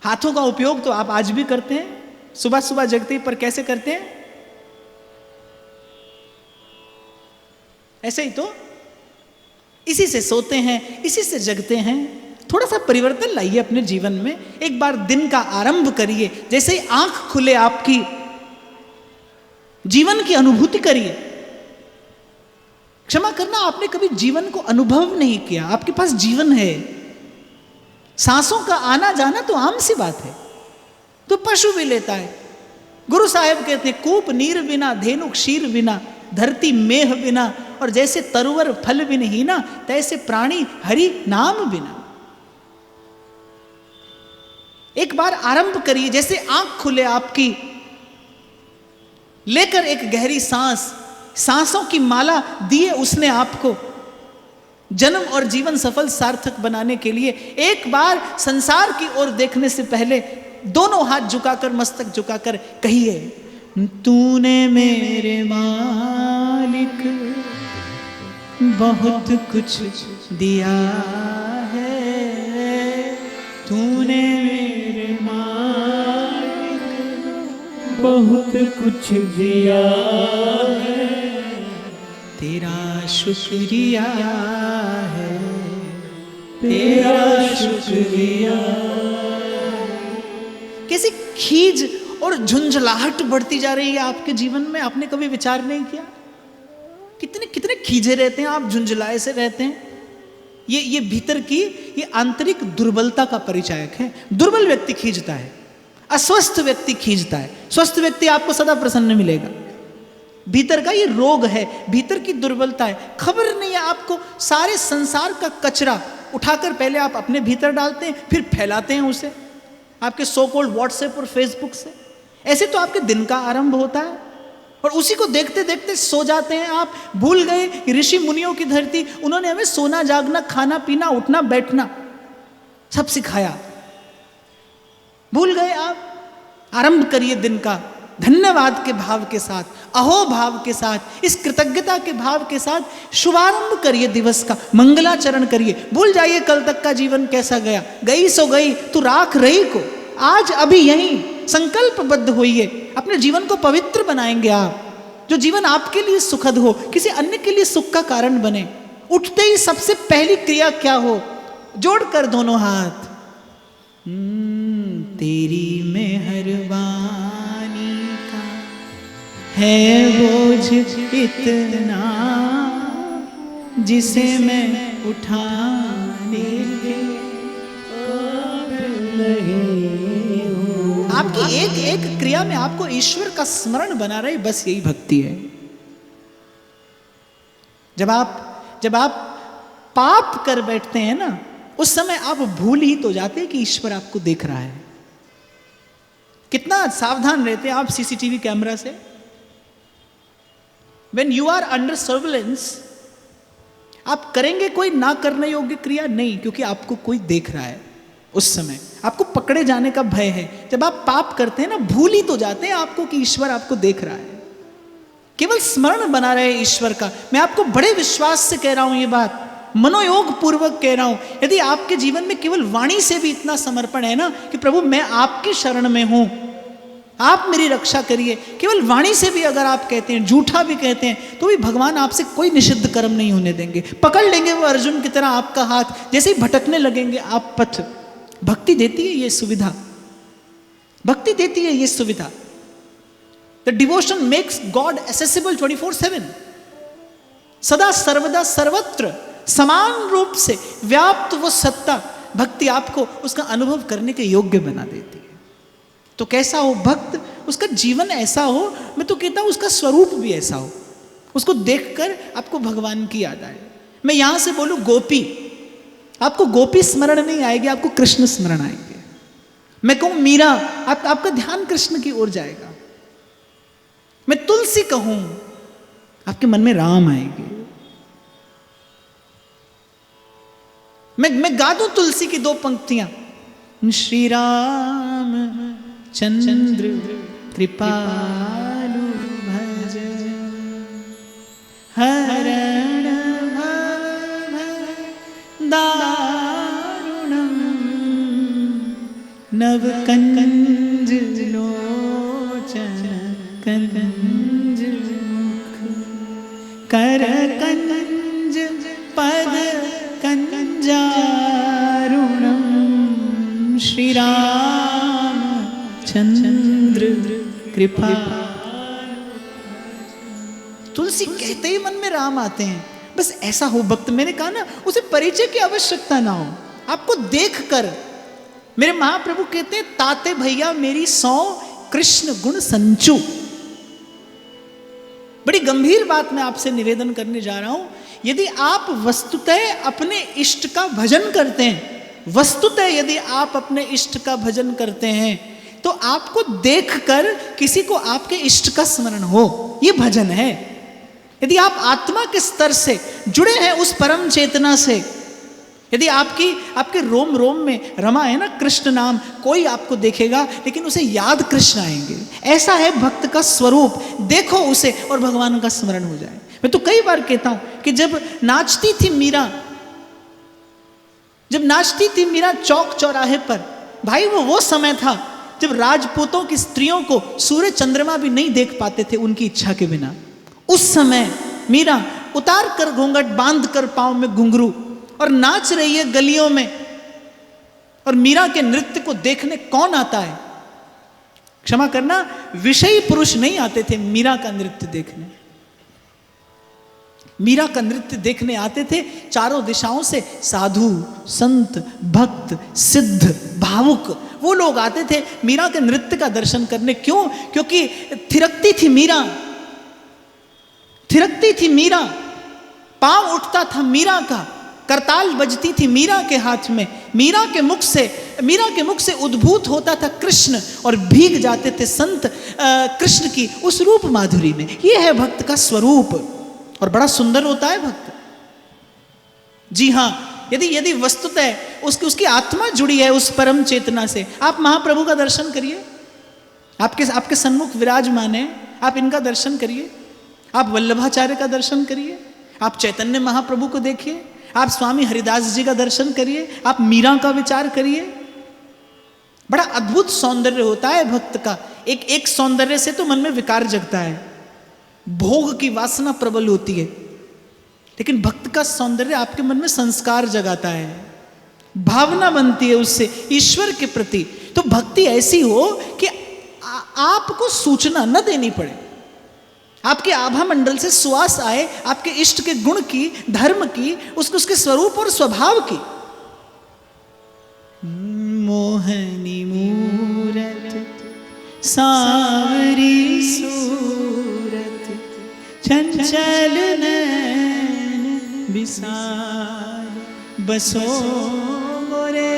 हाथों का उपयोग तो आप आज भी करते हैं, सुबह सुबह जगते ही, पर कैसे करते हैं? ऐसे ही तो, इसी से सोते हैं, इसी से जगते हैं। थोड़ा सा परिवर्तन लाइए अपने जीवन में, एक बार दिन का आरंभ करिए, जैसे ही आंख खुले आपकी, जीवन की अनुभूति करिए। क्षमा करना, आपने कभी जीवन को अनुभव नहीं किया। आपके पास जीवन है, सांसों का आना जाना तो आम सी बात है, तो पशु भी लेता है। गुरु साहब कहते हैं, कूप नीर बिना धेनु क्षीर बिना, धरती मेह बिना, और जैसे तरुवर फल बिन हीना, तैसे प्राणी हरि नाम बिना। एक बार आरंभ करिए, जैसे आंख खुले आपकी, लेकर एक गहरी सांस, सांसों की माला दिए उसने आपको जन्म और जीवन सफल सार्थक बनाने के लिए। एक बार संसार की ओर देखने से पहले दोनों हाथ झुकाकर, मस्तक झुकाकर कहिए, तूने मेरे मालिक बहुत कुछ दिया है, तूने मेरे मालिक बहुत कुछ दिया है, तेरा शुक्रिया है, तेरा शुक्रिया। कैसी खीज और झुंझलाहट बढ़ती जा रही है आपके जीवन में, आपने कभी विचार नहीं किया? कितने कितने खींचे रहते हैं आप, झुंझलाए से रहते हैं। ये भीतर की, ये आंतरिक दुर्बलता का परिचायक है। दुर्बल व्यक्ति खींचता है, अस्वस्थ व्यक्ति खींचता है, स्वस्थ व्यक्ति आपको सदा प्रसन्न मिलेगा। भीतर का ये रोग है, भीतर की दुर्बलता है। खबर नहीं है आपको, सारे संसार का कचरा उठाकर पहले आप अपने भीतर डालते हैं, फिर फैलाते हैं उसे आपके सो कॉल्ड व्हाट्सएप और फेसबुक से। ऐसे तो आपके दिन का आरंभ होता है, और उसी को देखते देखते सो जाते हैं आप। भूल गए ऋषि मुनियों की धरती, उन्होंने हमें सोना जागना, खाना पीना, उठना बैठना सब सिखाया। भूल गए आप। आरंभ करिए दिन का धन्यवाद के भाव के साथ, अहो भाव के साथ, इस कृतज्ञता के भाव के साथ शुभारंभ करिए दिवस का, मंगलाचरण करिए। भूल जाइए कल तक का जीवन कैसा गया, गई सो गई, तू राख रही को। आज अभी यहीं संकल्पबद्ध होइए, अपने जीवन को पवित्र बनाएंगे आप। जो जीवन आपके लिए सुखद हो, किसी अन्य के लिए सुख का कारण बने। उठते ही सबसे पहली क्रिया क्या हो? जोड़कर दोनों हाथ, तेरी मेहरबानी का है बोझ इतना, जिसे मैं उठाने आपकी एक एक क्रिया में आपको ईश्वर का स्मरण बना रहे, बस यही भक्ति है। जब आप पाप कर बैठते हैं ना, उस समय आप भूल ही तो जाते हैं कि ईश्वर आपको देख रहा है। कितना सावधान रहते हैं आप सीसीटीवी कैमरा से। When you are under surveillance, आप करेंगे कोई ना करने योग्य क्रिया नहीं, क्योंकि आपको कोई देख रहा है। उस समय आपको पकड़े जाने का भय है। जब आप पाप करते हैं ना, भूल ही तो जाते हैं आपको कि ईश्वर आपको देख रहा है। केवल स्मरण बना रहे ईश्वर का। मैं आपको बड़े विश्वास से कह रहा हूं, ये बात मनोयोग पूर्वक कह रहा हूं। यदि आपके जीवन में केवल वाणी से भी इतना समर्पण है ना कि प्रभु मैं आपकी शरण में हूं, आप मेरी रक्षा करिए, केवल वाणी से भी अगर आप कहते हैं, झूठा भी कहते हैं, तो भी भगवान आपसे कोई निषिद्ध कर्म नहीं होने देंगे। पकड़ लेंगे वो अर्जुन की तरह आपका हाथ, जैसे ही भटकने लगेंगे आप पथ। भक्ति देती है ये सुविधा, भक्ति देती है ये सुविधा। The devotion makes God accessible 24/7, सदा सर्वदा सर्वत्र समान रूप से व्याप्त वो सत्ता भक्ति आपको उसका अनुभव करने के योग्य बना देती है। तो कैसा हो भक्त? उसका जीवन ऐसा हो, मैं तो कहता हूं उसका स्वरूप भी ऐसा हो, उसको देखकर आपको भगवान की याद आए। मैं यहां से बोलूं गोपी, आपको गोपी स्मरण नहीं आएगी, आपको कृष्ण स्मरण आएंगे। मैं कहूं मीरा, आपका ध्यान कृष्ण की ओर जाएगा। मैं तुलसी कहूं, आपके मन में राम आएंगे। मैं गा दूं तुलसी की 2 पंक्तियां, श्री राम चंद्र कृपालु भज, हरण भव दारुणम नव कंज लोचन कंज मुख कर कंज पद कंजारुणम श्री राम चंद्र कृपा। तुलसी कहते ही मन में राम आते हैं। बस ऐसा हो भक्त, मैंने कहा ना, उसे परिचय की आवश्यकता ना हो, आपको देखकर। मेरे महाप्रभु कहते हैं, ताते भैया मेरी 100 कृष्ण गुण संचू। बड़ी गंभीर बात मैं आपसे निवेदन करने जा रहा हूं। यदि आप वस्तुतः अपने इष्ट का भजन करते हैं, वस्तुतः यदि आप अपने इष्ट का भजन करते हैं, तो आपको देखकर किसी को आपके इष्ट का स्मरण हो, ये भजन है। यदि आप आत्मा के स्तर से जुड़े हैं उस परम चेतना से, यदि आपके रोम रोम में रमा है ना कृष्ण नाम, कोई आपको देखेगा लेकिन उसे याद कृष्ण आएंगे। ऐसा है भक्त का स्वरूप, देखो उसे और भगवान का स्मरण हो जाए। मैं तो कई बार कहता हूं कि जब नाचती थी मीरा चौक चौराहे पर, भाई वो समय था जब राजपूतों की स्त्रियों को सूर्य चंद्रमा भी नहीं देख पाते थे उनकी इच्छा के बिना। उस समय मीरा उतार कर घूंघट, बांध कर पांव में घुंघरू और नाच रही है गलियों में। और मीरा के नृत्य को देखने कौन आता है? क्षमा करना, विषयी पुरुष नहीं आते थे मीरा का नृत्य देखने। मीरा का नृत्य देखने आते थे चारों दिशाओं से साधु, संत, भक्त, सिद्ध, भावुक, वो लोग आते थे मीरा के नृत्य का दर्शन करने। क्यों? क्योंकि थिरकती थी मीरा, पांव उठता था मीरा का, करताल बजती थी मीरा के हाथ में, मीरा के मुख से उद्भूत होता था कृष्ण और भीग जाते थे संत कृष्ण की उस रूप माधुरी में। यह है भक्त का स्वरूप और बड़ा सुंदर होता है भक्त। जी हां, यदि वस्तुतः उसकी आत्मा जुड़ी है उस परम चेतना से, आप महाप्रभु का दर्शन करिए, आपके सन्मुख विराजमान है, आप इनका दर्शन करिए, आप वल्लभाचार्य का दर्शन करिए, आप चैतन्य महाप्रभु को देखिए, आप स्वामी हरिदास जी का दर्शन करिए, आप मीरा का विचार करिए। बड़ा अद्भुत सौंदर्य होता है भक्त का। एक सौंदर्य से तो मन में विकार जगता है, भोग की वासना प्रबल होती है, लेकिन भक्त का सौंदर्य आपके मन में संस्कार जगाता है, भावना बनती है उससे ईश्वर के प्रति। तो भक्ति ऐसी हो कि आपको सूचना न देनी पड़े, आपके आभा मंडल से सुवास आए आपके इष्ट के गुण की, धर्म की, उसके स्वरूप और स्वभाव की। मोहनी मूरत सांवरी सूरत चंचल नैन बिसार बसो मोरे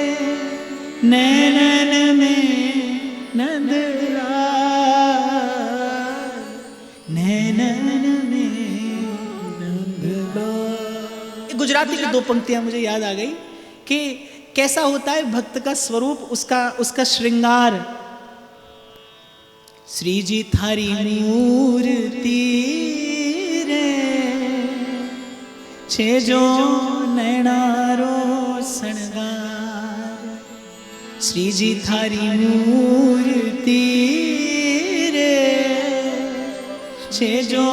नैनन में नंदलाल, नैनन में नंदलाल। गुजराती की 2 पंक्तियां मुझे याद आ गई कि कैसा होता है भक्त का स्वरूप, उसका श्रृंगार। श्री जी थारी मूर्ति रे छे जो नैनारो शृंगार, श्री जी थारी मूर्ति रे छे जो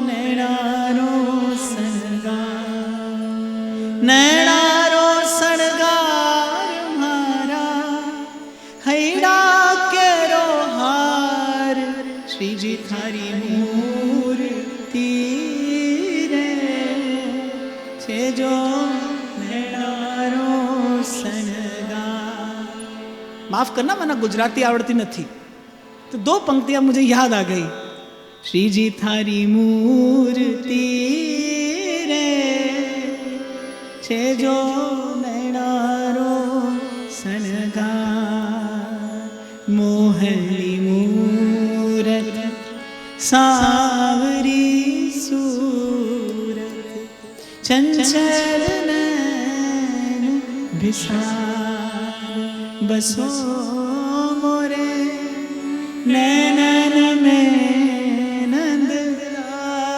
नैनारो शृंगार, नैनारो शृंगार मारा हैड़ा केरो हार, श्री जी थारी मूर्ति रे छे जो नैनारो शृंगार। माफ करना, મને गुजराती आवड़ती नहीं, तो 2 पंक्तियां मुझे याद आ गई। श्री जी थारी मूर्ति रे छे जो नैनारो शृंगार, मोहनी मूरत सांवरी सूरत चंचल नैन बिसार बसो मोरे नैनन में नंदलाल,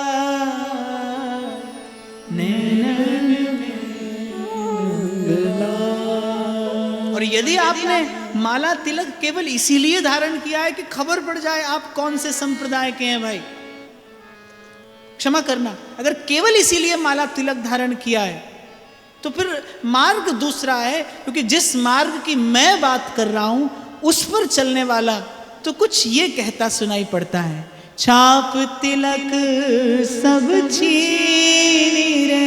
नैनन में नंदलाल। और यदि आपने माला तिलक केवल इसीलिए धारण किया है कि खबर पड़ जाए आप कौन से संप्रदाय के हैं भाई। क्षमा करना, अगर केवल इसीलिए माला तिलक धारण किया है तो फिर मार्ग दूसरा है, क्योंकि जिस मार्ग की मैं बात कर रहा हूं उस पर चलने वाला तो कुछ ये कहता सुनाई पड़ता है, छाप तिलक सब छीनी रे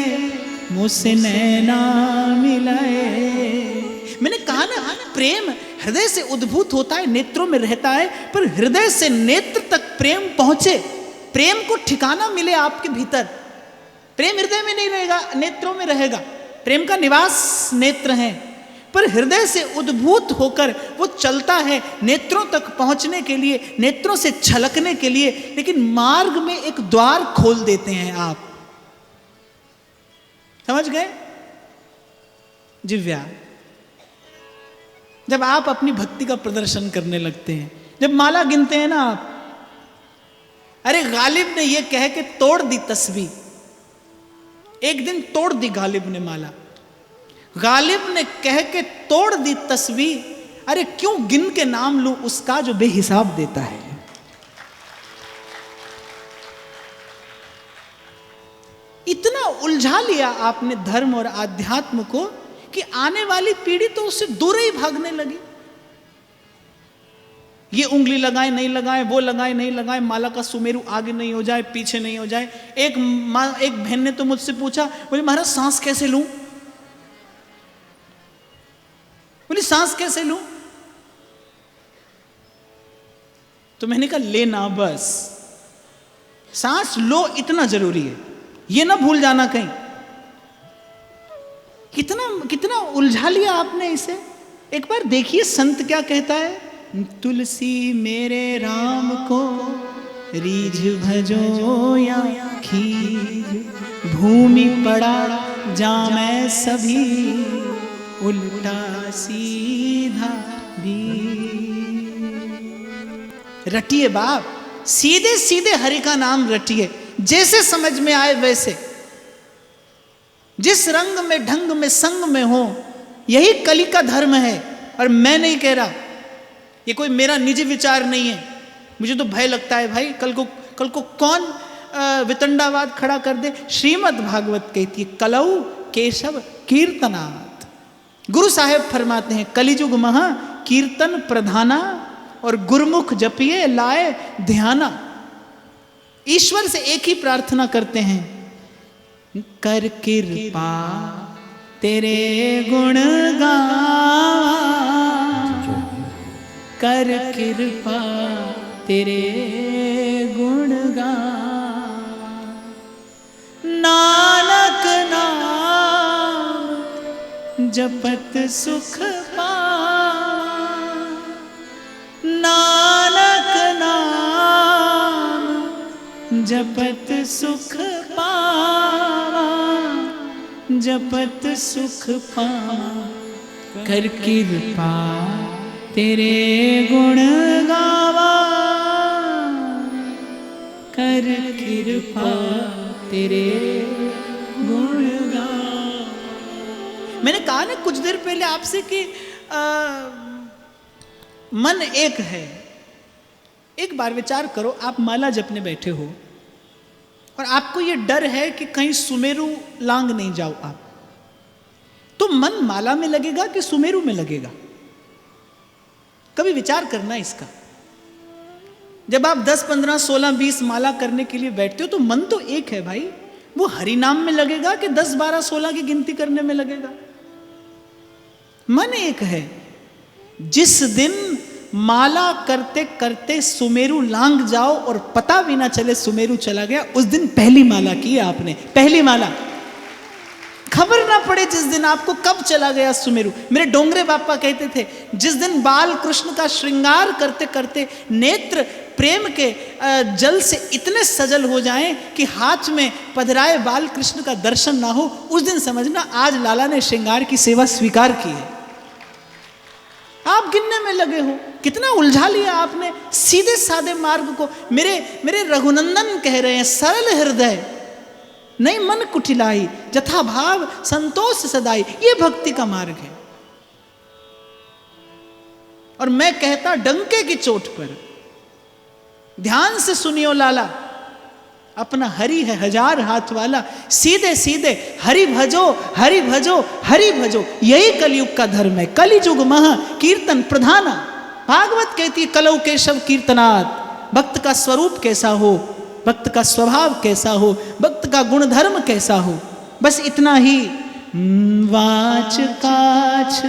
मुझसे नैना मिलाए। मैंने कहा ना, प्रेम हृदय से उद्भूत होता है, नेत्रों में रहता है, पर हृदय से नेत्र तक प्रेम पहुंचे, प्रेम को ठिकाना मिले आपके भीतर। प्रेम हृदय में नहीं रहेगा, नेत्रों में रहेगा। प्रेम का निवास नेत्र है, पर हृदय से उद्भूत होकर वो चलता है नेत्रों तक पहुंचने के लिए, नेत्रों से छलकने के लिए। लेकिन मार्ग में एक द्वार खोल देते हैं आप, समझ गए? जिव्या, जब आप अपनी भक्ति का प्रदर्शन करने लगते हैं, जब माला गिनते हैं ना आप, अरे गालिब ने यह कह के तोड़ दी तस्वीर, एक दिन तोड़ दी गालिब ने माला, गालिब ने कह के तोड़ दी तस्वीर। अरे क्यों गिन के नाम लूं उसका जो बेहिसाब देता है। इतना उलझा लिया आपने धर्म और आध्यात्म को कि आने वाली पीढ़ी तो उससे दूर ही भागने लगी। ये उंगली लगाए नहीं लगाए, वो लगाए नहीं लगाए, माला का सुमेरु आगे नहीं हो जाए, पीछे नहीं हो जाए। एक बहन ने तो मुझसे पूछा, बोले महाराज सांस कैसे लूं? बोली सांस कैसे लूं? तो मैंने कहा लेना, बस सांस लो इतना जरूरी है, ये ना भूल जाना कहीं। कितना कितना उलझा लिया आपने इसे। एक बार देखिए संत क्या कहता है, तुलसी मेरे राम को रीझ भजो या खीर, भूमि पड़ा जामै सभी उल्टा सीधा भी। रटिए बाप, सीधे सीधे हरि का नाम रटिए, जैसे समझ में आए वैसे, जिस रंग में ढंग में संग में हो। यही कली का धर्म है। और मैं नहीं कह रहा, ये कोई मेरा निजी विचार नहीं है। मुझे तो भय लगता है भाई, कल को कौन वितंडावाद खड़ा कर दे। श्रीमद् भागवत कहती है कलऊ केशव कीर्तनात्। गुरु साहेब फरमाते हैं कलिजुग महा कीर्तन प्रधाना, और गुरुमुख जपिए लाए ध्याना। ईश्वर से एक ही प्रार्थना करते हैं, कर कृपा तेरे गुण गावा, कर कृपा तेरे गुण गावा। नानक नाम जपत सुख पावा, नानक नाम जपत सुख पावा, जपत सुख पावा। कर कृपा तेरे गुण गावा, कर कृपा तेरे गुण गावा। मैंने कहा ना कुछ देर पहले आपसे कि मन एक है। एक बार विचार करो, आप माला जपने बैठे हो और आपको यह डर है कि कहीं सुमेरु लांग नहीं जाओ आप, तो मन माला में लगेगा कि सुमेरु में लगेगा? कभी विचार करना इसका। जब आप 10, 15, 16, 20 माला करने के लिए बैठते हो तो मन तो एक है भाई। वो हरि नाम में लगेगा कि 10, 12, 16 की गिनती करने में लगेगा? मन एक है। जिस दिन माला करते करते सुमेरु लांग जाओ और पता भी ना चले सुमेरु चला गया, उस दिन पहली माला की आपने, पहली माला। खबर ना पड़े जिस दिन आपको कब चला गया सुमेरु। मेरे डोंगरे बापा कहते थे, जिस दिन बाल कृष्ण का श्रृंगार करते करते नेत्र प्रेम के जल से इतने सजल हो जाएं कि हाथ में पधराए बाल कृष्ण का दर्शन ना हो, उस दिन समझना आज लाला ने श्रृंगार की सेवा स्वीकार की है। आप गिनने में लगे हो, कितना उलझा लिया आपने सीधे साधे मार्ग को। मेरे रघुनंदन कह रहे हैं, सरल हृदय नहीं मन कुटिलाई, जथा भाव संतोष सदाई। ये भक्ति का मार्ग है। और मैं कहता डंके की चोट पर, ध्यान से सुनियो लाला, अपना हरि है हजार हाथ वाला, सीधे सीधे हरि भजो हरि भजो हरि भजो, यही कलयुग का धर्म है। कलिजुग महा कीर्तन प्रधाना, भागवत कहती है कलौ केशव कीर्तनात्, भक्त का स्वरूप कैसा हो, भक्त का स्वभाव कैसा हो, भक्त का गुणधर्म कैसा हो, बस इतना ही। वाच काछ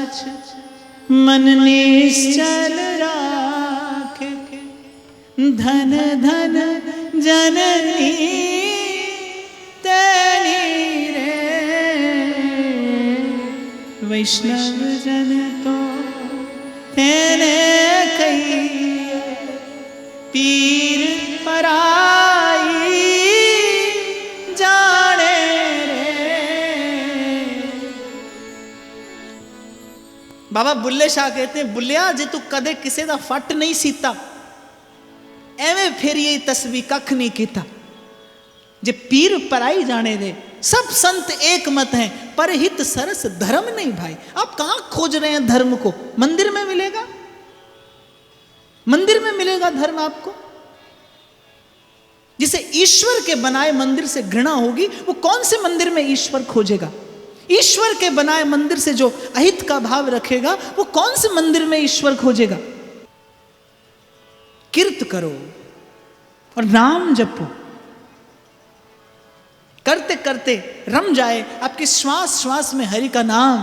मन निश्चल राखे, धन धन जननी तेरी रे, वैष्णव जन तो तेने कही, पीर पराई जाने रे। बाबा बुल्ले शाह कहते हैं, बुल्लिया जे तू कदे किसे दा फट नहीं सीता, एवें फिर ये तस्वीर कख नहीं कीता, जे पीर पराई जाने दे। सब संत एक मत हैं, परहित सरस धर्म नहीं भाई। आप कहां खोज रहे हैं धर्म को? मंदिर में मिलेगा, मंदिर में मिलेगा धर्म आपको। जिसे ईश्वर के बनाए मंदिर से घृणा होगी, वो कौन से मंदिर में ईश्वर खोजेगा? ईश्वर के बनाए मंदिर से जो अहित का भाव रखेगा, वो कौन से मंदिर में ईश्वर खोजेगा? कीर्त करो और नाम जपो, करते करते रम जाए आपके श्वास श्वास में हरि का नाम।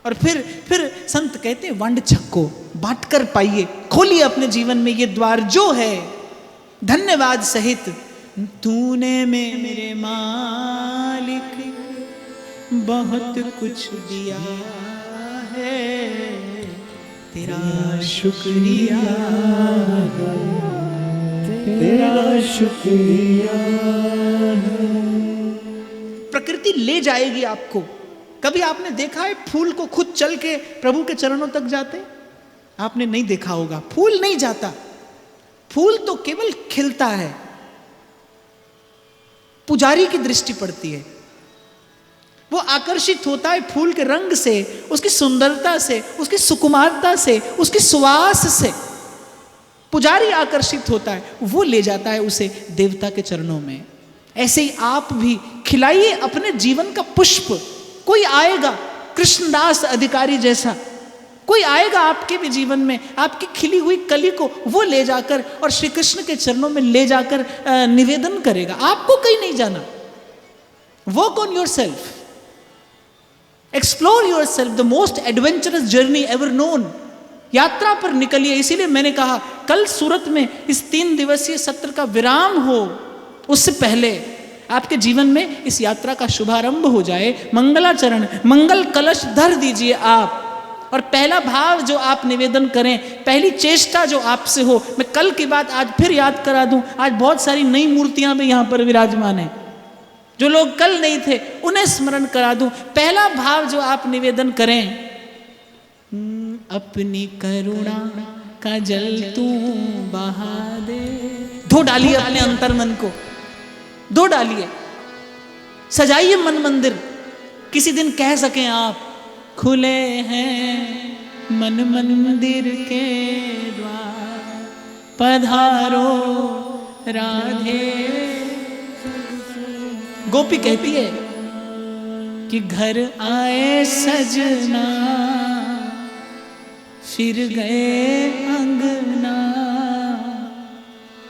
और फिर संत कहते हैं वंड छक्को, बांट कर पाइए, खोलिए अपने जीवन में ये द्वार जो है धन्यवाद सहित। तूने मेरे मालिक बहुत कुछ दिया है, तेरा शुक्रिया, तेरा शुक्रिया। प्रकृति ले जाएगी आपको। कभी आपने देखा है फूल को खुद चल के प्रभु के चरणों तक जाते? आपने नहीं देखा होगा। फूल नहीं जाता, फूल तो केवल खिलता है, पुजारी की दृष्टि पड़ती है, वो आकर्षित होता है फूल के रंग से, उसकी सुंदरता से, उसकी सुकुमारता से, उसकी सुवास से। पुजारी आकर्षित होता है, वो ले जाता है उसे देवता के चरणों में। ऐसे ही आप भी खिलाइए अपने जीवन का पुष्प। कोई आएगा कृष्णदास अधिकारी जैसा, कोई आएगा आपके भी जीवन में, आपकी खिली हुई कली को वो ले जाकर और श्री कृष्ण के चरणों में ले जाकर निवेदन करेगा। आपको कहीं नहीं जाना। Work on yourself, explore yourself, the most adventurous journey ever known. यात्रा पर निकलिए। इसीलिए मैंने कहा कल सूरत में इस 3 दिवसीय सत्र का विराम हो, उससे पहले आपके जीवन में इस यात्रा का शुभारंभ हो जाए। मंगलाचरण, मंगल कलश धर दीजिए आप, और पहला भाव जो आप निवेदन करें, पहली चेष्टा जो आपसे हो, मैं कल की बात आज फिर याद करा दूं। आज बहुत सारी नई मूर्तियां भी यहां पर विराजमान हैं, जो लोग कल नहीं थे उन्हें स्मरण करा दूं। पहला भाव जो आप निवेदन करें, अपनी करुणा का जल तू बहा दे। धो डालिए अपने अंतर मन को, धो डालिए, सजाइए मन मंदिर। किसी दिन कह सकें आप, खुले हैं मन मंदिर के द्वार, पधारो राधे। गोपी कहती है कि घर आए सजना, फिर गए अंगना,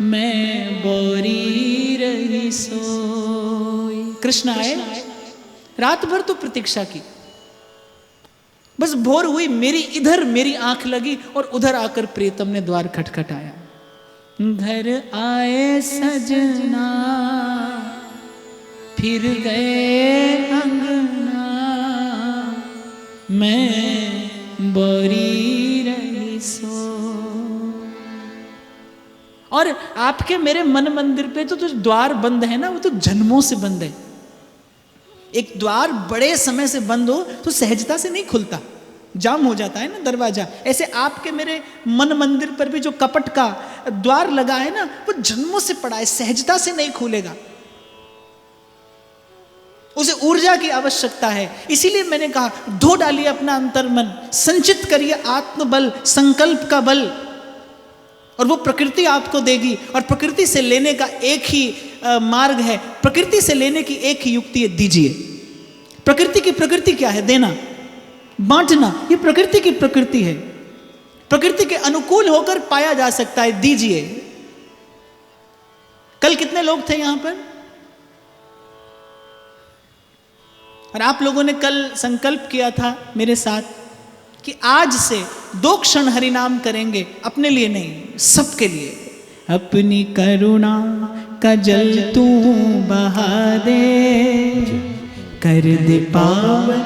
मैं बोरी रही सोई। कृष्ण आए, रात भर तो प्रतीक्षा की, बस भोर हुई, मेरी इधर मेरी आंख लगी और उधर आकर प्रीतम ने द्वार खटखटाया। घर आए सजना, फिर गए अंगना, मैं बोरी रही सो। और आपके मेरे मन मंदिर पे तो द्वार बंद है ना, वो तो जन्मों से बंद है। एक द्वार बड़े समय से बंद हो तो सहजता से नहीं खुलता, जाम हो जाता है ना दरवाजा। ऐसे आपके मेरे मन मंदिर पर भी जो कपट का द्वार लगा है ना, वो जन्मों से पड़ा है, सहजता से नहीं खुलेगा। उसे ऊर्जा की आवश्यकता है। इसीलिए मैंने कहा धो डालिए अपना अंतर्मन, संचित करिए आत्मबल, संकल्प का बल, और वो प्रकृति आपको देगी। और प्रकृति से लेने का एक ही मार्ग है, प्रकृति से लेने की एक ही युक्ति है, दीजिए। प्रकृति की प्रकृति क्या है? देना, बांटना। ये प्रकृति की प्रकृति है, प्रकृति के अनुकूल होकर पाया जा सकता है, दीजिए। कल कितने लोग थे यहां पर? और आप लोगों ने कल संकल्प किया था मेरे साथ कि आज से 2 क्षण हरिनाम करेंगे, अपने लिए नहीं, सबके लिए। अपनी करुणा का जल तू बहा दे, कर दे पावन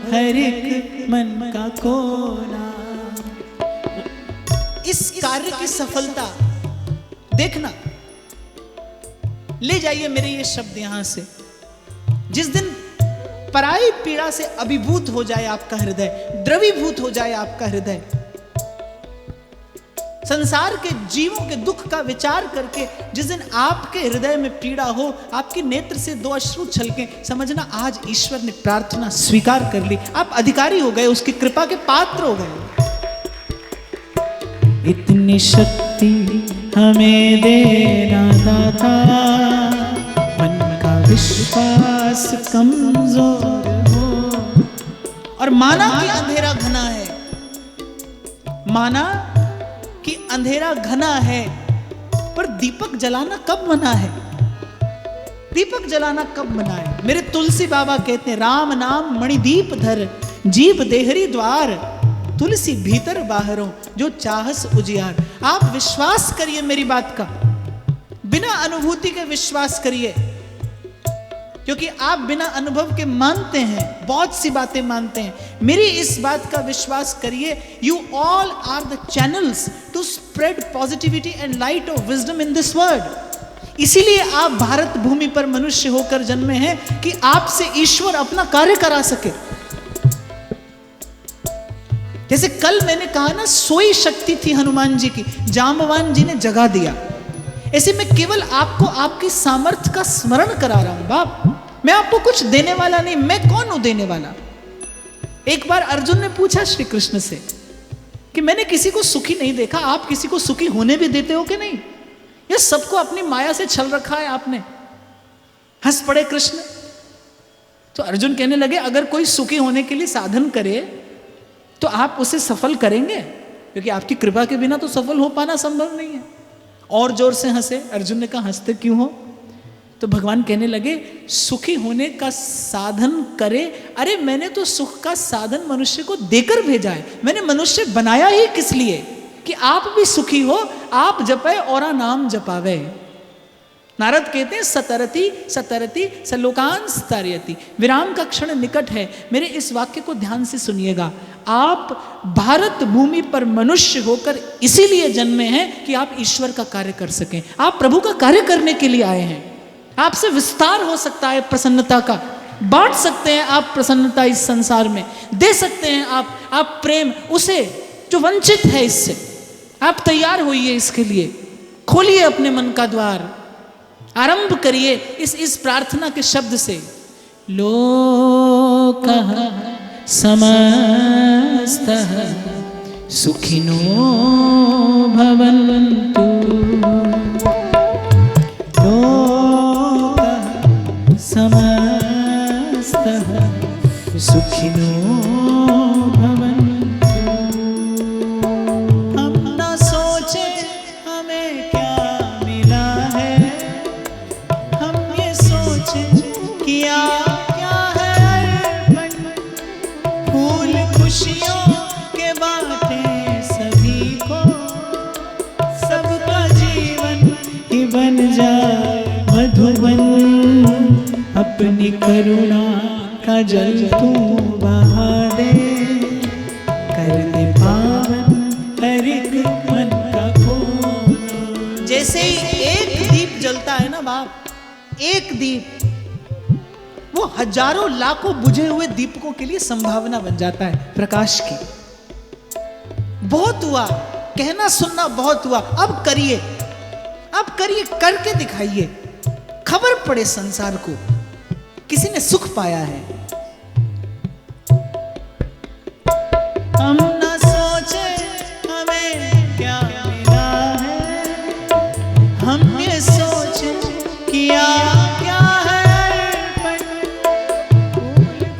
हर एक मन का कोना। इस कार्य की सफलता देखना, ले जाइए मेरे ये शब्द यहां से। जिस दिन पराई पीड़ा से अभिभूत हो जाए आपका हृदय, द्रवीभूत हो जाए आपका हृदय, संसार के जीवों के दुख का विचार करके जिस दिन आपके हृदय में पीड़ा हो, आपके नेत्र से 2 अश्रु छलके, समझना आज ईश्वर ने प्रार्थना स्वीकार कर ली, आप अधिकारी हो गए, उसकी कृपा के पात्र हो गए। इतनी शक्ति हमें देना दाता, मन का विश्वास कमजोर हो। और माना कि अंधेरा घना है, माना कि अंधेरा घना है, पर दीपक जलाना कब मना है? दीपक जलाना कब मना है? मेरे तुलसी बाबा कहते हैं, राम नाम मणिदीप धर, जीव देहरी द्वार, तुलसी भीतर बाहरों, जो चाहस उजियार। आप विश्वास करिए मेरी बात का, बिना अनुभूति के विश्वास करिए, क्योंकि आप बिना अनुभव के मानते हैं, बहुत सी बातें मानते हैं। मेरी इस बात का विश्वास करिए, you all are the channels to spread positivity and light of wisdom in this world. इसीलिए आप भारत भूमि पर मनुष्य होकर जन्मे हैं कि आपसे ईश्वर अपना कार्य करा सके। जैसे कल मैंने कहा ना, सोई शक्ति थी हनुमान जी की, जांबवान जी ने जगा दिया। ऐसे मैं केवल आपको आपकी सामर्थ्य का स्मरण करा रहा हूं बाप, मैं आपको कुछ देने वाला नहीं। मैं कौन हूं देने वाला? एक बार अर्जुन ने पूछा श्री कृष्ण से कि मैंने किसी को सुखी नहीं देखा, आप किसी को सुखी होने भी देते हो कि नहीं? ये सबको अपनी माया से छल रखा है आपने। हंस पड़े कृष्ण। तो अर्जुन कहने लगे, अगर कोई सुखी होने के लिए साधन करे तो आप उसे सफल करेंगे, क्योंकि आपकी कृपा के बिना तो सफल हो पाना संभव नहीं है। और जोर से हंसे। अर्जुन ने कहा, हंसते क्यों हो? तो भगवान कहने लगे, सुखी होने का साधन करे। अरे मैंने तो सुख का साधन मनुष्य को देकर भेजा है, मैंने मनुष्य बनाया ही किस लिए? कि आप भी सुखी हो, आप जपे और नाम जपावे। नारद कहते हैं, सतरति सतरति सलोकान स्तारयति। विराम का क्षण निकट है। मेरे इस वाक्य को ध्यान से सुनिएगा। आप भारत भूमि पर मनुष्य होकर इसीलिए जन्मे हैं कि आप ईश्वर का कार्य कर सकें। आप प्रभु का कार्य करने के लिए आए हैं। आपसे विस्तार हो सकता है प्रसन्नता का, बांट सकते हैं आप प्रसन्नता इस संसार में, दे सकते हैं आप प्रेम उसे जो वंचित है इससे। आप तैयार होइए इसके लिए, खोलिए अपने मन का द्वार, आरंभ करिए इस प्रार्थना के शब्द से, लोकः समस्तः सुखिनो भवन्तु, लोकः समस्तः सुखिनो भवन्तु। हम न सोचे हमें क्या मिला है, हम ये सोचे किया क्या है अर्पण। फूल खुशियों के बाटे सभी को, सबका जीवन ही बन जाए मधुबन। अपनी करुणा का जल तू बहा दे, कर दे पावन हर एक मन का कोना। जैसे ही एक दीप जलता है ना बाप, एक दीप वो हजारों लाखों बुझे हुए दीपकों के लिए संभावना बन जाता है प्रकाश की। बहुत हुआ, कहना सुनना बहुत हुआ, अब करिए, अब करिए, करके दिखाइए। खबर पड़े संसार को किसी ने सुख पाया है। हम न सोचे हमें क्या मिला है, हम ये सोचे किया क्या है, पर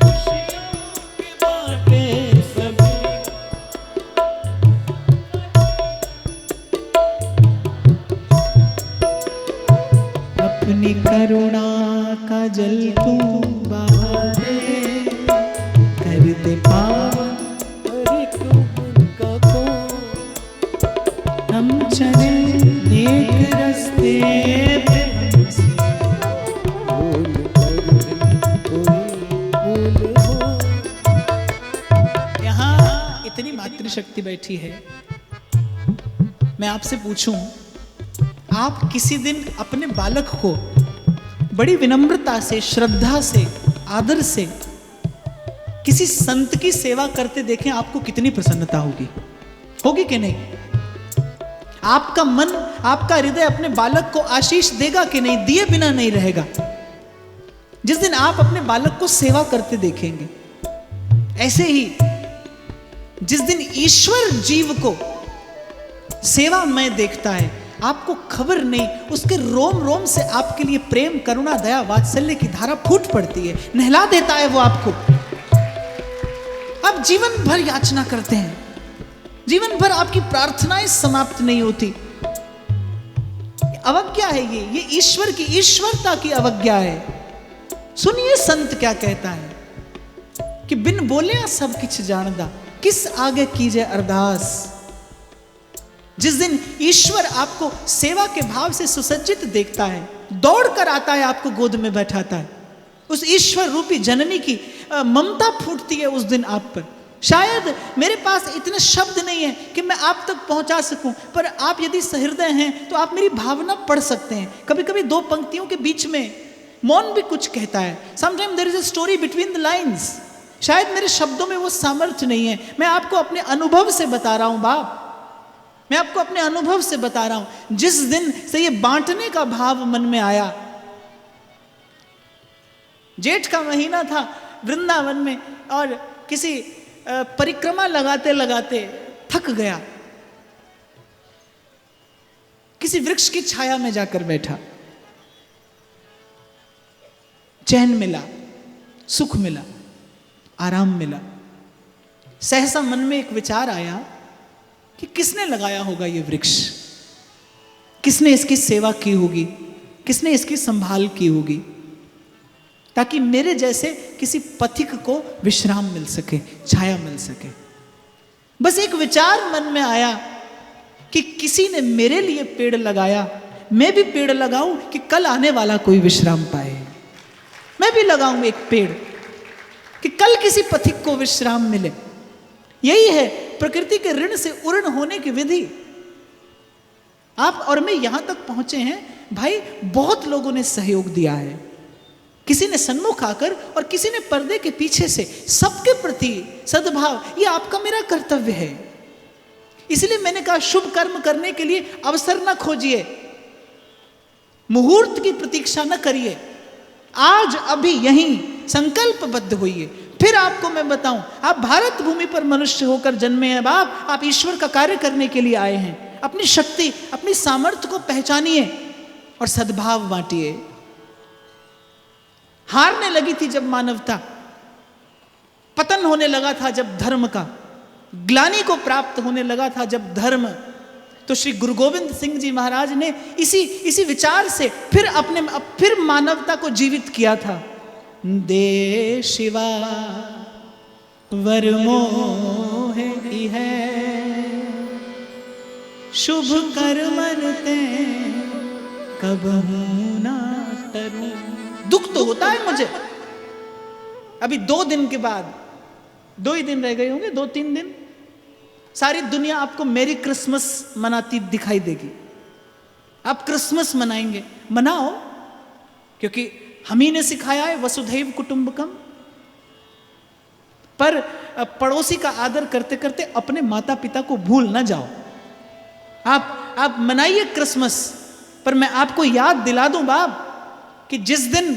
खुशियों की बातें सभी। अपनी करुणा का जल तू बहा दे, कर दे पावन हर एक मन का को हम चले एक रास्ते पे हमसे। भूल कर कोई भूल हो। यहाँ इतनी मातृशक्ति बैठी है, मैं आपसे पूछूं, आप किसी दिन अपने बालक को बड़ी विनम्रता से, श्रद्धा से, आदर से किसी संत की सेवा करते देखें, आपको कितनी प्रसन्नता होगी? होगी कि नहीं? आपका मन, आपका हृदय अपने बालक को आशीष देगा कि नहीं? दिए बिना नहीं रहेगा। जिस दिन आप अपने बालक को सेवा करते देखेंगे, ऐसे ही जिस दिन ईश्वर जीव को सेवा में देखता है, आपको खबर नहीं, उसके रोम रोम से आपके लिए प्रेम, करुणा, दया, वात्सल्य की धारा फूट पड़ती है, नहला देता है वो आपको। आप जीवन भर याचना करते हैं, जीवन भर आपकी प्रार्थनाएं समाप्त नहीं होती। अवज्ञा है ये ईश्वर की, ईश्वरता की अवज्ञा है। सुनिए संत क्या कहता है कि बिन बोले सब किछ जानदा, किस आगे कीजिए अरदास। जिस दिन ईश्वर आपको सेवा के भाव से सुसज्जित देखता है, दौड़ कर आता है, आपको गोद में बैठाता है, उस ईश्वर रूपी जननी की ममता फूटती है उस दिन आप पर। शायद मेरे पास इतने शब्द नहीं है कि मैं आप तक पहुंचा सकूं, पर आप यदि सहृदय हैं तो आप मेरी भावना पढ़ सकते हैं। कभी कभी दो पंक्तियों के बीच में मौन भी कुछ कहता है। Sometime there is a story between the lines. शायद मेरे शब्दों में वो सामर्थ्य नहीं है, मैं आपको अपने अनुभव से बता रहा हूं बाप, मैं आपको अपने अनुभव से बता रहा हूं। जिस दिन से ये बांटने का भाव मन में आया, जेठ का महीना था वृंदावन में, और किसी परिक्रमा लगाते लगाते थक गया, किसी वृक्ष की छाया में जाकर बैठा, चैन मिला, सुख मिला, आराम मिला। सहसा मन में एक विचार आया कि किसने लगाया होगा ये वृक्ष, किसने इसकी सेवा की होगी, किसने इसकी संभाल की होगी, ताकि मेरे जैसे किसी पथिक को विश्राम मिल सके, छाया मिल सके। बस एक विचार मन में आया कि किसी ने मेरे लिए पेड़ लगाया, मैं भी पेड़ लगाऊं कि कल आने वाला कोई विश्राम पाए। मैं भी लगाऊं एक पेड़ कि कल किसी पथिक को विश्राम मिले। यही है प्रकृति के ऋण से उर्ण होने की विधि। आप और मैं यहां तक पहुंचे हैं भाई, बहुत लोगों ने सहयोग दिया है, किसी ने सन्मुख आकर और किसी ने पर्दे के पीछे से। सबके प्रति सद्भाव, ये आपका मेरा कर्तव्य है। इसलिए मैंने कहा शुभ कर्म करने के लिए अवसर न खोजिए, मुहूर्त की प्रतीक्षा न करिए, आज अभी यहीं संकल्पबद्ध होइए। फिर आपको मैं बताऊं, आप भारत भूमि पर मनुष्य होकर जन्मे हैं बाप, आप ईश्वर का कार्य करने के लिए आए हैं। अपनी शक्ति, अपनी सामर्थ्य को पहचानिए और सद्भाव बांटिए। हारने लगी थी जब मानवता, पतन होने लगा था जब धर्म का, ग्लानि को प्राप्त होने लगा था जब धर्म, तो श्री गुरु गोविंद सिंह जी महाराज ने इसी विचार से फिर मानवता को जीवित किया था। दे शिवा वर मोहे है, शुभ कर्मन ते कबहू ना तरू। दुख तो होता है मुझे, अभी 2 दिन के बाद, 2 ही दिन रह गए होंगे, 2-3 दिन, सारी दुनिया आपको मेरी क्रिसमस मनाती दिखाई देगी। आप क्रिसमस मनाएंगे, मनाओ, क्योंकि हम ही ने सिखाया है वसुधैव कुटुंबकम। पर पड़ोसी का आदर करते करते अपने माता पिता को भूल ना जाओ। आप मनाइए क्रिसमस, पर मैं आपको याद दिला दूं बाप कि जिस दिन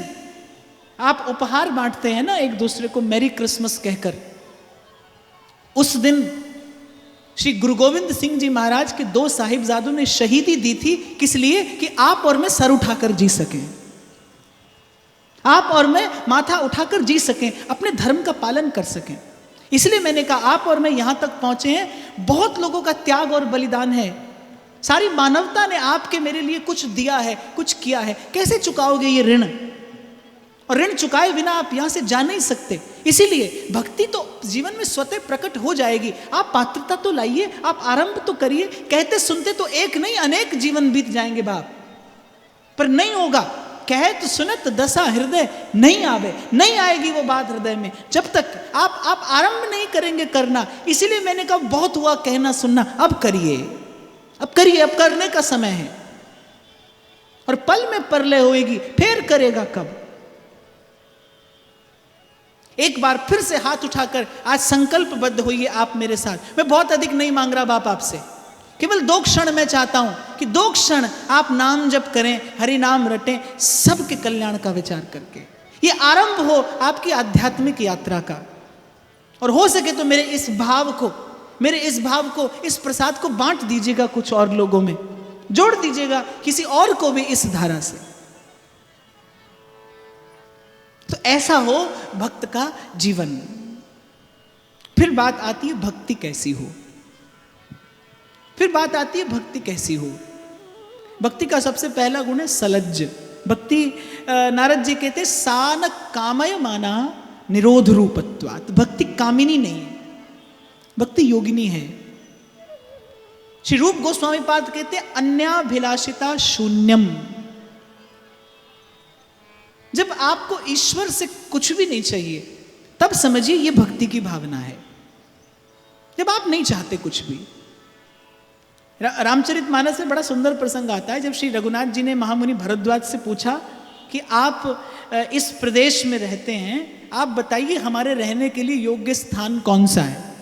आप उपहार बांटते हैं ना एक दूसरे को मैरी क्रिसमस कहकर। उस दिन श्री गुरु गोविंद सिंह जी महाराज के 2 साहिबजादों ने शहीदी दी थी, किस लिए? कि आप और मैं सर उठाकर जी सकें, आप और मैं माथा उठाकर जी सकें, अपने धर्म का पालन कर सकें। इसलिए मैंने कहा आप और मैं यहां तक पहुंचे हैं, बहुत लोगों का त्याग और बलिदान है, सारी मानवता ने आपके मेरे लिए कुछ दिया है, कुछ किया है, कैसे चुकाओगे ये ऋण? और ऋण चुकाए बिना आप यहां से जा नहीं सकते। इसीलिए भक्ति तो जीवन में स्वतः प्रकट हो जाएगी। आप पात्रता तो लाइए, आप आरंभ तो करिए। कहते सुनते तो एक नहीं अनेक जीवन बीत जाएंगे बाप, पर नहीं होगा। कहत सुनत दशा हृदय नहीं आवे, नहीं आएगी वो बात हृदय में जब तक आप आरंभ नहीं करेंगे करना। इसीलिए मैंने कहा बहुत हुआ कहना सुनना, अब करिए, अब करिए, अब करने का समय है। और पल में परलय होएगी, फिर करेगा कब? एक बार फिर से हाथ उठाकर आज संकल्पबद्ध होइए आप मेरे साथ। मैं बहुत अधिक नहीं मांग रहा बाप आपसे, केवल 2 क्षण मैं चाहता हूं कि 2 क्षण आप नाम जप करें, हरि नाम रटें, सबके कल्याण का विचार करके। ये आरंभ हो आपकी आध्यात्मिक यात्रा का। और हो सके तो मेरे इस भाव को, इस प्रसाद को बांट दीजिएगा, कुछ और लोगों में जोड़ दीजिएगा, किसी और को भी इस धारा से। तो ऐसा हो भक्त का जीवन। फिर बात आती है भक्ति कैसी हो, फिर बात आती है भक्ति कैसी हो। भक्ति का सबसे पहला गुण है सलज्ज भक्ति। नारद जी कहते सान कामय माना निरोध रूपत्वात्। भक्ति कामिनी नहीं है, भक्ति योगिनी है। श्री रूप गोस्वामी पाद कहते अन्याभिलाषिता शून्यम। जब आपको ईश्वर से कुछ भी नहीं चाहिए तब समझिए ये भक्ति की भावना है। जब आप नहीं चाहते कुछ भी। रामचरितमानस में बड़ा सुंदर प्रसंग आता है, जब श्री रघुनाथ जी ने महामुनि भरद्वाज से पूछा कि आप इस प्रदेश में रहते हैं, आप बताइए हमारे रहने के लिए योग्य स्थान कौन सा है।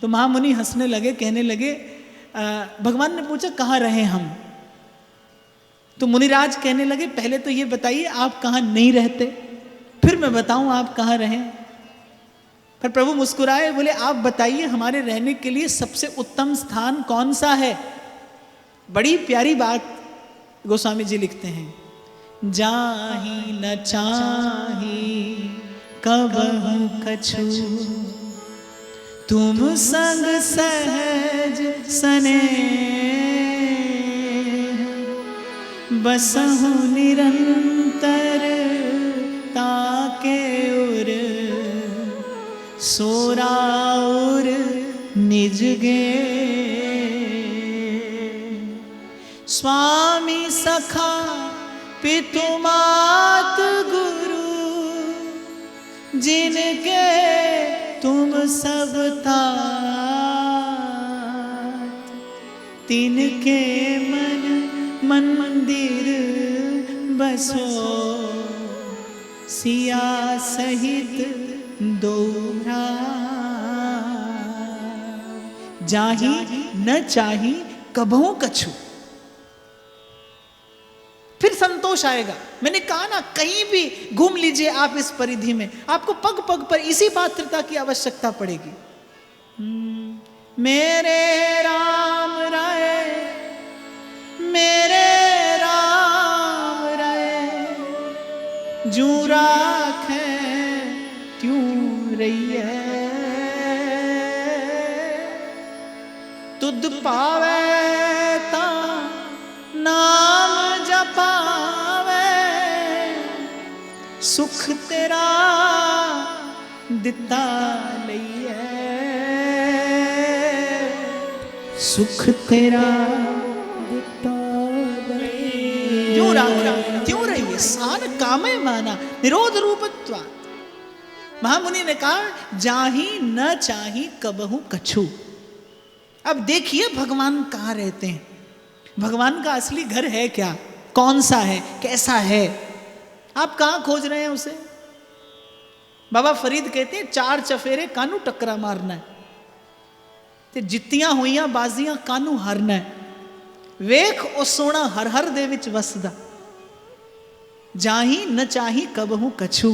तो महामुनि हंसने लगे, कहने लगे भगवान ने पूछा कहाँ रहे हम? तो मुनिराज कहने लगे पहले तो ये बताइए आप कहाँ नहीं रहते, फिर मैं बताऊं आप कहाँ रहें। पर प्रभु मुस्कुराए, बोले आप बताइए हमारे रहने के लिए सबसे उत्तम स्थान कौन सा है। बड़ी प्यारी बात गोस्वामी जी लिखते हैं, जाहि न चाही कबहु कछु, तुम संग सहज सने, बसहु निरंतर ताके उर, सोराउर निज गे। स्वामी सखा पितु मात गुरु, जिनके तुम सब तात, तिनके मन मंदिर बसो, सिया सहित दो जाही न चाही कबहू कछु। फिर संतोष आएगा। मैंने कहा ना कहीं भी घूम लीजिए आप इस परिधि में, आपको पग पग पर इसी पात्रता की आवश्यकता पड़ेगी। मेरे राम राय, मेरे राम राय, जू राखे त्यों रहिए, तुद पावे ता नाम जपावे, सुख तेरा दिता लइए, सुख तेरा दिता लइए। जो राम त्यों रहिए, सान कामय माना निरोध रूपत्वा। महामुनि ने कहा जाही न चाही कबहू कछु। अब देखिए भगवान कहाँ रहते हैं, भगवान का असली घर है क्या, कौन सा है, कैसा है, आप कहाँ खोज रहे हैं उसे। बाबा फरीद कहते हैं 4 चफेरे कानू टकरा मारना है, ते जित्तियां हुईयां बाजियां कानू हारना है, वेख ओ सोना हर हर दे विच वसदा। जाही न चाही कबहू कछु,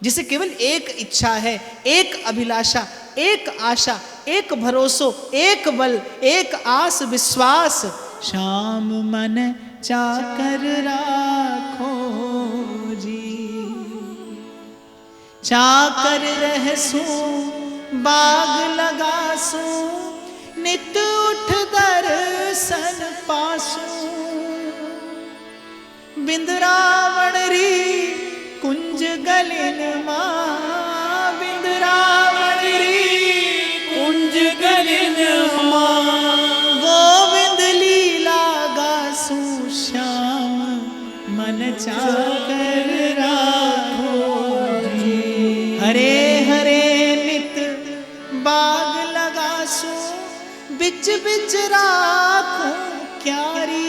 जिसे केवल एक इच्छा है, एक अभिलाषा, एक आशा, एक भरोसो, एक बल, एक आस विश्वास, श्याम मन चाकर राखो जी। चाकर रहसू बाग लगासू, नित उठ दर्शन पासू। बिंद्रावण री कुंज गलिन माँ, बिंद्रावण री कुंज गलिन माँ, गोविंद लीला गासू, श्याम मन चाकर राखो जी। हरे हरे नित बाग लगासू, बिच बिच राखो क्यारी।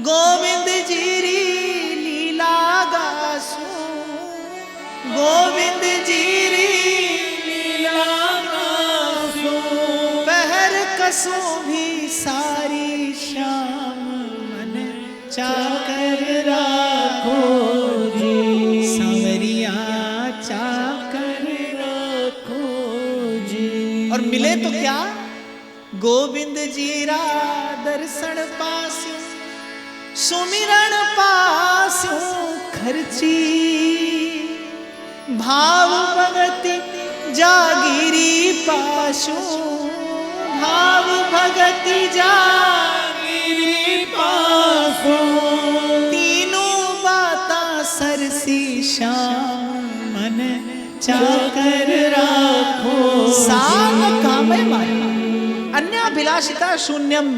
गोविंद जी री लीला गासू, गोविंद जी री लीला गासू। पहर कसू भी सारी, श्याम मन चाकर राखो जी। सांवरिया चाकर राखो जी। और मिले तो क्या, गोविंद जीरा दर्शन पास्यो, सुमिरण पास्यो खर्ची। भाव भगति जागिरी पासो, भाव भगति जागिरी पासो। तीनों बाता सरसी, श्याम मन चाकर राखो। साम कामय माया अन्याभिलाषिता शून्यम।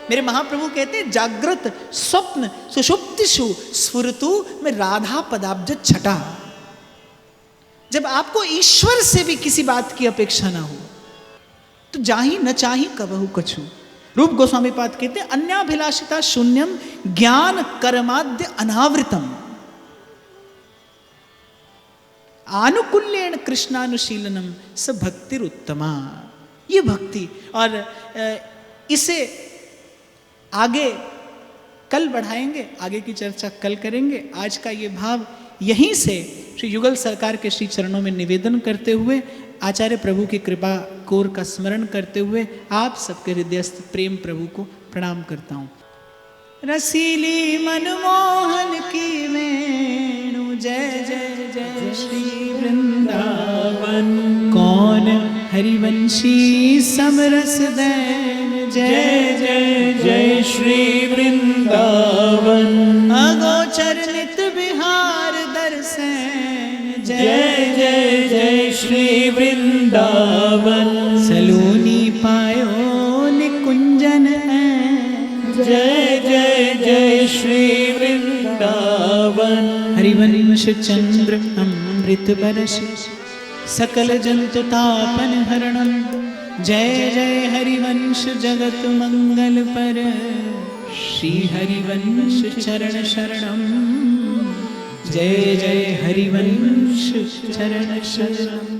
मेरे महाप्रभु कहते हैं जागृत स्वप्न सुषुप्तिषु स्फुरतु में राधा पदाब्ज छटा। जब आपको ईश्वर से भी किसी बात की अपेक्षा ना हो तो जाही न चाही कबहू कछु। रूप गोस्वामी पाद कहते हैं अन्याभिलाषिता शून्यम ज्ञान कर्माद्य अनावृतम, आनुकूल्येन कृष्णानुशीलनम स भक्तिरुत्तमा। ये भक्ति, और इसे आगे कल बढ़ाएंगे, आगे की चर्चा कल करेंगे। आज का ये भाव यहीं से श्री युगल सरकार के श्री चरणों में निवेदन करते हुए, आचार्य प्रभु की कृपा कोर का स्मरण करते हुए आप सबके हृदयस्थ प्रेम प्रभु को प्रणाम करता हूँ। रसीली मनमोहन की वेणु, जय जय जय श्री वृंदावन। कौन हरिवंशी समरस दैन, जय जय जय श्री वृंदावन। अगोचर नित विहार दर्शन, जय जय जय श्री वृंदावन। सलोनी पायो निकुंजन है, जय जय जय श्री वृंदावन। हरिवंश चंद्र अमृत बरस, सकल जंतु तापन हरणम। जय जय हरिवंश जगत मंगल पर, श्री हरिवंश चरण शरणम। जय जय हरिवंश चरण शरणम।